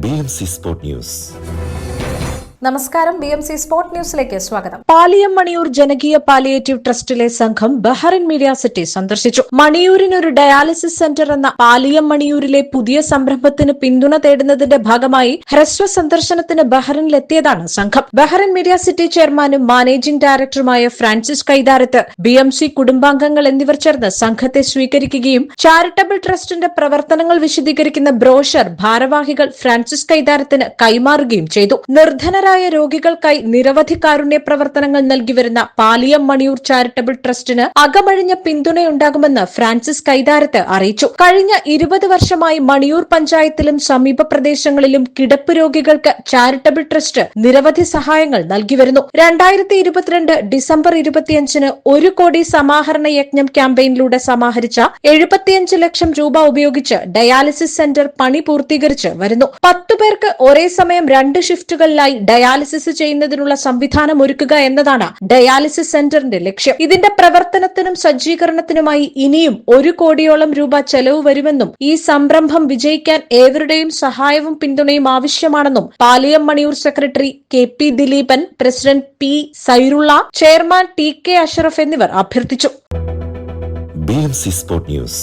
BMC Sport News. നമസ്കാരം. BMC sport ന്യൂസിലേക്ക് സ്വാഗതം. പാലിയം മണിയൂർ ജനകീയ പാലിയേറ്റീവ് ട്രസ്റ്റിലെ സംഘം ബഹ്റിൻ മീഡിയ സിറ്റി സന്ദർശിച്ചു. മണിയൂരിനൊരു ഡയാലിസിസ് സെന്റർ എന്ന പാലിയം മണിയൂരിലെ പുതിയ സംരംഭത്തിന് പിന്തുണ തേടുന്നതിന്റെ ഭാഗമായി ഹ്രസ്വ സന്ദർശനത്തിന് ബഹ്റിനിലെത്തിയതാണ് സംഘം. ബഹ്റിൻ മീഡിയ സിറ്റി ചെയർമാനും മാനേജിംഗ് ഡയറക്ടറുമായ ഫ്രാൻസിസ് കൈതാരത്ത്, BMC കുടുംബാംഗങ്ങൾ എന്നിവർ ചേർന്ന് സംഘത്തെ സ്വീകരിക്കുകയും ചാരിറ്റബിൾ ട്രസ്റ്റിന്റെ പ്രവർത്തനങ്ങൾ വിശദീകരിക്കുന്ന ബ്രോഷർ ഭാരവാഹികൾ ഫ്രാൻസിസ് കൈതാരത്തിന് കൈമാറുകയും ചെയ്തു. നിർധനരായ രോഗികൾക്കായി നിരവധി കാരുണ്യ പ്രവർത്തനങ്ങൾ നൽകിവരുന്ന പാലിയം മണിയൂർ ചാരിറ്റബിൾ ട്രസ്റ്റിന് അകമഴിഞ്ഞ പിന്തുണയുണ്ടാകുമെന്ന് ഫ്രാൻസിസ് കൈതാരത്ത് അറിയിച്ചു. കഴിഞ്ഞ 20 വർഷമായി മണിയൂർ പഞ്ചായത്തിലും സമീപ പ്രദേശങ്ങളിലും കിടപ്പ് രോഗികൾക്ക് ചാരിറ്റബിൾ ട്രസ്റ്റ് നിരവധി സഹായങ്ങൾ നൽകിവരുന്നു. 2022 ഡിസംബർ 25-ന് 1 കോടി സമാഹരണ യജ്ഞം ക്യാമ്പയിനിലൂടെ സമാഹരിച്ച 75 ലക്ഷം രൂപ ഉപയോഗിച്ച് ഡയാലിസിസ് സെന്റർ പണി പൂർത്തീകരിച്ച് വരുന്നു. 10 പേർക്ക് ഒരേ സമയം 2 ഷിഫ്റ്റുകളിലായി ഡയാലിസിസ് ചെയ്യുന്നതിനുള്ള സംവിധാനം ഒരുക്കുക എന്നതാണ് ഡയാലിസിസ് സെന്ററിന്റെ ലക്ഷ്യം. ഇതിന്റെ പ്രവർത്തനത്തിനും സജ്ജീകരണത്തിനുമായി ഇനിയും 1 കോടിയോളം രൂപ ചെലവ് വരുമെന്നും ഈ സംരംഭം വിജയിക്കാൻ ഏവരുടെയും സഹായവും പിന്തുണയും ആവശ്യമാണെന്നും Paliyam Maniyur secretary KP Dileepan, president P Sairulla, chairman TK Ashraf എന്നിവർ അഭ്യർത്ഥിച്ചു. BMC Sport News.